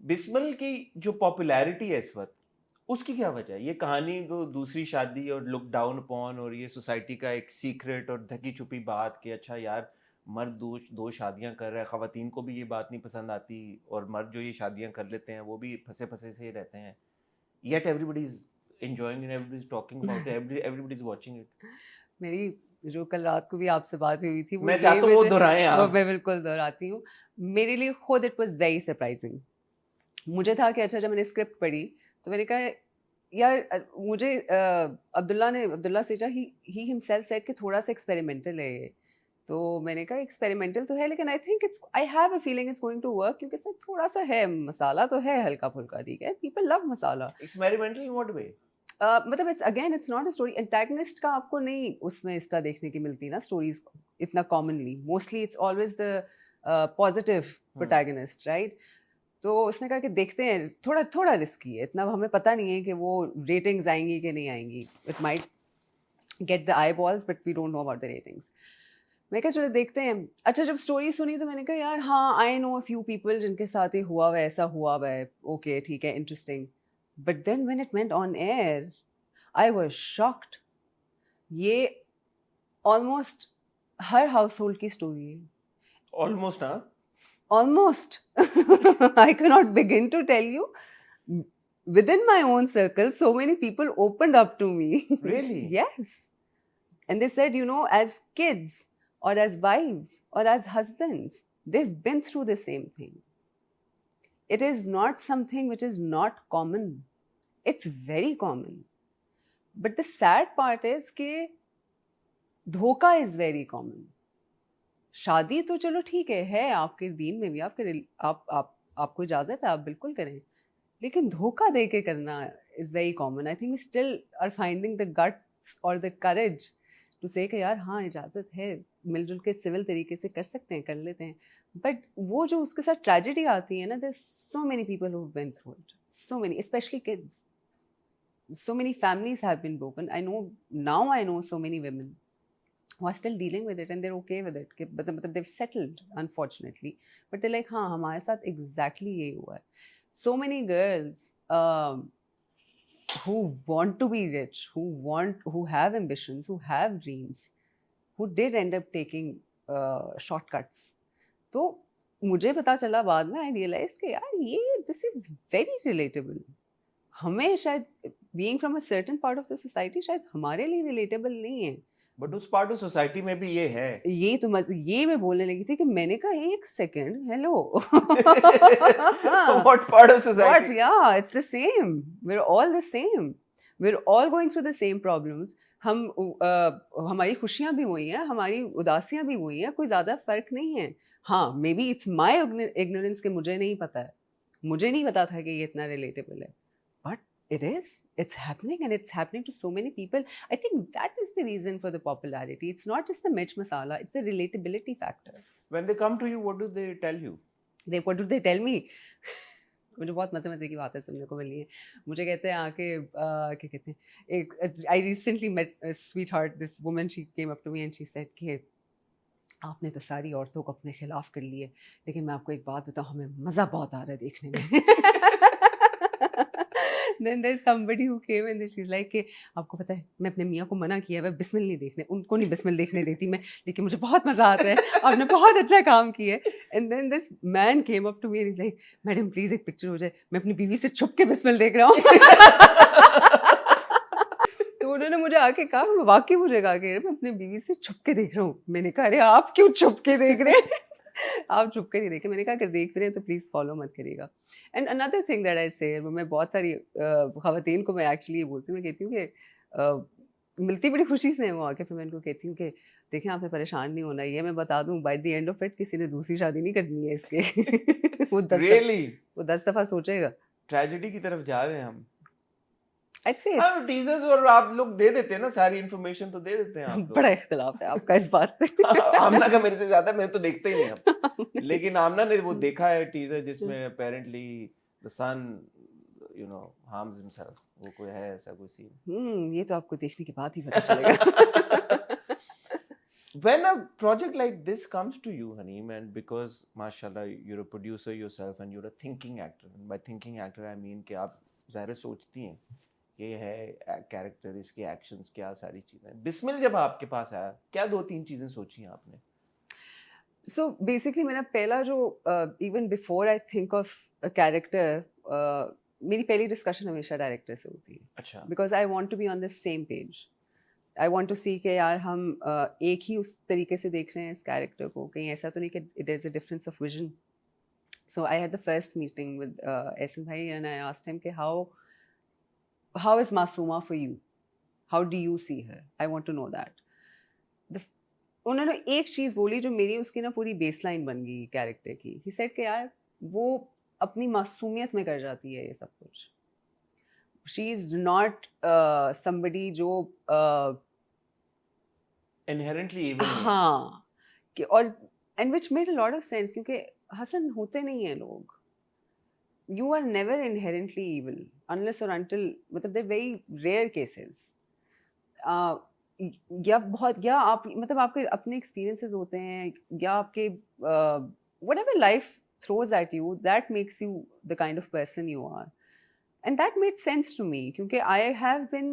बिस्मिल की जो पॉपुलैरिटी है इस वक्त, उसकी क्या वजह है? ये कहानी को दूसरी शादी और लुक डाउन अपॉन और ये सोसाइटी का एक सीक्रेट और ढकी छुपी बात कि अच्छा यार मर्द दो दो शादियां कर रहा है, खवातीन को भी ये बात नहीं पसंद आती और मर्द जो ये शादियां कर लेते हैं वो भी फंसे फंसे से ही रहते हैं, yet everybody is enjoying and everybody is talking about it, everybody is watching it. मेरी जो कल रात को भी आपसे बात हुई थी वो मैं ये चाहता हूँ वो वजह, दोहराएं वो आप। मैं बिल्कुल दोहराती हूँ। मेरे लिए खुद इट वाज वेरी सरप्राइजिंग। मुझे था कि अच्छा, जब मैंने स्क्रिप्ट पढ़ी तो मैंने कहा यार मुझे अब्दुल्ला सेजा ही हिमसेल्फ सेड कि थोड़ा सा एक्सपेरिमेंटल है ये। तो मैंने कहा एक्सपेरिमेंटल तो है लेकिन I have a feeling it's going to work, क्योंकि इसमें थोड़ा सा है, मसाला तो है हल्का फुल्का, ठीक है, people love masala. Experimental in what way? मतलब it's not a story. Antagonist का आपको नहीं उसमें इस तरह देखने की मिलती ना स्टोरीज इतना commonly, mostly it's always the positive protagonist, right? तो उसने कहा कि देखते हैं, थोड़ा थोड़ा रिस्की है, इतना हमें पता नहीं है कि वो रेटिंग्स आएंगी कि नहीं आएंगी, it might get the eyeballs but we don't know about the ratings. मैं कहा चलो देखते हैं। अच्छा, जब स्टोरी सुनी तो मैंने कहा यार हाँ, I know a few people जिनके साथ ये हुआ हुआ है, ऐसा हुआ हुआ है, ओके ठीक है, interesting. But then when it went on air I was shocked. ये ऑलमोस्ट हर हाउस होल्ड की स्टोरी है, ऑलमोस्ट, हाँ। Almost. I can not begin to tell you. Within my own circle, so many people opened up to me. Really? Yes. And they said, you know, as kids or as wives or as husbands, they've been through the same thing. It is not something which is not common. It's very common. But the sad part is कि धोखा is very common. शादी तो चलो ठीक है आपके दीन में भी, आपको इजाजत है, आप बिल्कुल करें, लेकिन धोखा दे के करना is very common. I think we still are finding the guts और द करेज टू से कि यार हाँ, इजाजत है, मिलजुल के सिविल तरीके से कर सकते हैं, कर लेते हैं। बट वो जो उसके साथ ट्रेजेडी आती है ना, there so many people who have been through it, so many, specially kids, so many families have been broken. I know so many women who are still dealing with it and they're okay with it, but they've settled unfortunately, but they're like हाँ, हमारे साथ exactly यही हुआ है। So many girls who want to be rich, who have ambitions, who have dreams, who did end up taking shortcuts. तो मुझे पता चला बाद में, I realized कि यार ये this is very relatable। हमें शायद being from a certain part of the society शायद हमारे लिए रिलेटेबल नहीं है, बट उस पार्ट ऑफ सोसाइटी में भी ये है। ये तो ये मैं बोलने लगी थी कि मैंने कहा एक second, hello. What part of What? society? Yeah, it's the same. We're all the same. We're all going through the same problems. हमारी खुशियां भी वही हैं, हमारी उदासियां भी वही हैं, कोई ज्यादा फर्क नहीं है। हाँ, may be it's my ignorance कि मुझे नहीं पता है, मुझे नहीं पता था कि ये इतना रिलेटेबल है, but it's happening and it's happening to so many people. I think that is the reason for the popularity. It's not just the mirch masala, it's the relatability factor. When they come to you, what do they tell you? What do they tell me? मुझे बहुत मजे मजे की बातें सुनने को मिली है। मुझे कहते हैं आके क्या कहते हैं, एक I recently met sweetheart this woman, she came up to me and she said कि आपने तो सारी औरतों को अपने खिलाफ कर लिए, लेकिन मैं आपको एक बात बताऊं, हमें मजा बहुत आ रहा है देखने में। Then there's somebody who came and then she's like कि आपको पता है मैं अपने मियाँ को मना किया है बिस्मिल नहीं देखने, उनको नहीं बिस्मिल देखने देती मैं, लेकिन मुझे बहुत मजा आता है, आपने बहुत अच्छा काम किया है। And then this man came up to me and he's like, madam please एक पिक्चर हो जाए, मैं अपनी बीवी से छुप के बिस्मिल देख रहा हूँ। तो उन्होंने मुझे आके कहा, वाकई मुझे कहा कि मैं अपनी बीवी से छुप के देख रहा हूँ। मैंने कहा अरे आप क्यों छुप के देख रहे हैं? आप छुप के नहीं देखे। मैंने कहा अगर देख रहे हैं तो प्लीज फॉलो मत करिएगा। And another thing that I से, मैं बहुत सारी खवातीन को मैं एक्चुअली ये बोलती हूँ, मैं कहती हूँ कि मिलती बड़ी खुशी से है वो आके, फिर मैं इनको कहती हूँ कि देखें आपने परेशान नहीं होना, ये मैं बता दूँ by the end of it किसी ने दूसरी शादी नहीं करनी है इसके। वो 10 दफा सोचेगा। ट्रेजेडी की तरफ जा रहे हैं हम। I'd say हाँ, टीजर्स और आप लोग दे देते हैं ना, सारी इन्फॉर्मेशन तो दे देते हैं आप लोग। बड़ा इख्तिलाफ है आपका इस बात से। आमना का मेरे से ज्यादा, मैं तो देखता ही नहीं अब। लेकिन आमना ने वो देखा है टीजर जिसमें apparently the son harms himself, वो कोई है ऐसा कोई सीन। ये तो आपको देखने के बाद ही पता चलेगा। When a project like this comes to you, Haneem, and because mashallah you're a producer yourself and you're a thinking actor, and by thinking actor I mean कि आप ज़ाहिर सोचती हैं ये है कैरेक्टर, इसके एक्शंस, क्या सारी चीज़ें। बिस्मिल जब आपके पास आया, क्या 2-3 चीज़ें सोची आपने? So basically मेरा पहला जो even before I think of a character, मेरी पहली डिस्कशन हमेशा डायरेक्टर से होती है, अच्छा। because I want to be on the same page. I want to see कि यार हम एक ही उस तरीके से देख रहे हैं इस कैरेक्टर को, कहीं ऐसा तो नहीं कि there's a difference of vision. So I had the first meeting with Ehsan bhai and I asked him कि how is Masooma for you? How do you see her? I want to know that. उन्होंने एक चीज़ बोली जो मेरी उसकी ना पूरी baseline बन गई कैरेक्टर की। ही सेड कि यार वो अपनी मासूमियत में कर जाती है ये सब कुछ। शी इज़ नॉट समबडी जो इनहेरेंटली इविल नहीं है। हाँ कि और and which made a lot of sense, क्योंकि हसन होते नहीं हैं लोग। You are never inherently evil unless और अनटिल, मतलब दे वेरी रेयर केसेस, या आप मतलब आपके अपने एक्सपीरियंसेस होते हैं या आपके whatever life throws at you, that makes you the kind of person you are. And that made sense to me क्योंकि I have been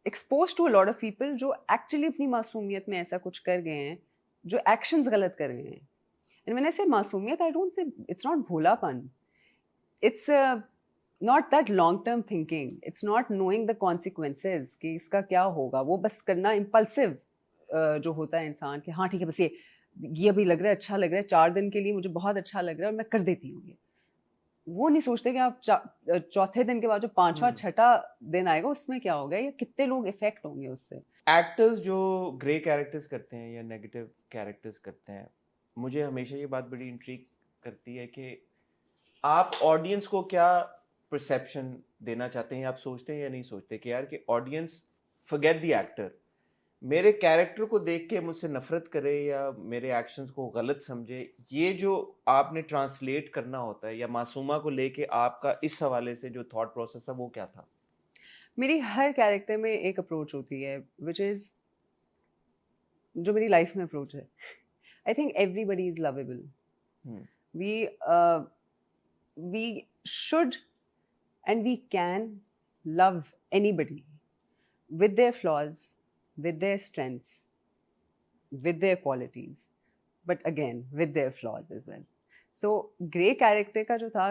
exposed to a lot of people जो actually अपनी मासूमियत में ऐसा कुछ कर गए हैं, जो actions गलत कर गए हैं. And when I say मासूमियत, I don't say it's not भोलापन. It's not that long-term thinking. It's not knowing the consequences कि इसका क्या होगा. वो बस करना impulsive जो होता है इंसान कि हाँ ठीक है बस ये अभी लग रहा है अच्छा लग रहा है, 4 दिन के लिए मुझे बहुत अच्छा लग रहा है और मैं कर देती हूँ ये. वो नहीं सोचते कि आप चौथे दिन के बाद जो 5वां 6ठा दिन आएगा उसमें क्या होगा या कितने लोग इफेक्ट होंगे उससे. एक्टर्स जो ग्रे कैरेक्टर्स करते हैं या नेगेटिव कैरेक्टर्स करते हैं, मुझे हमेशा ये बात बड़ी इंट्रिग करती है कि आप ऑडियंस को क्या परसेप्शन देना चाहते हैं, आप सोचते हैं या नहीं सोचते कि यार कि ऑडियंस फॉरगेट द एक्टर, मेरे कैरेक्टर को देख के मुझसे नफरत करे या मेरे एक्शंस को गलत समझे. ये जो आपने ट्रांसलेट करना होता है या मासूमा को लेके आपका इस हवाले से जो थॉट प्रोसेस है वो क्या था? मेरी हर कैरेक्टर में एक अप्रोच होती है विच इज जो मेरी लाइफ में अप्रोच है. I think everybody is lovable. We should and we can love anybody with their flaws, with their strengths, with their qualities, but again with their flaws as well. So grey character का जो था,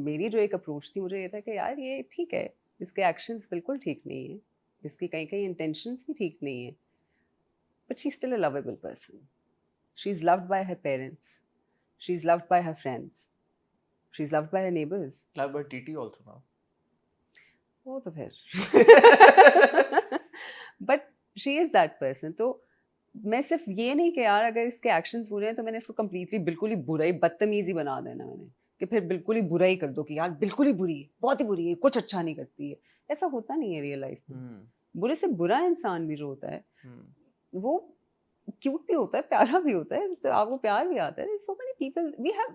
मेरी जो एक approach थी, मुझे ये था कि यार ये ठीक है, इसके एक्शंस बिल्कुल ठीक नहीं है, इसकी कहीं कहीं इंटेंशंस भी ठीक नहीं है, but she's still a lovable person. She's loved by her parents, she's loved by her friends, she's loved by her neighbors. Loved by TT also now. वो तो फिर but she is that person. तो मैं सिर्फ ये नहीं कि यार अगर इसके एक्शंस बुरे हैं तो मैंने इसको कम्प्लीटली बिल्कुल ही बुरा ही बदतमीजी बना देना मैंने कि फिर बिल्कुल ही बुरा ही कर दो कि यार बिल्कुल ही बुरी है, बहुत ही बुरी है, कुछ अच्छा नहीं करती है. ऐसा होता नहीं है रियल लाइफ में. बुरे से बुरा इंसान भी जो होता है वो क्यूट भी होता है, प्यारा भी होता है, आपको प्यार भी आता है. So many people we have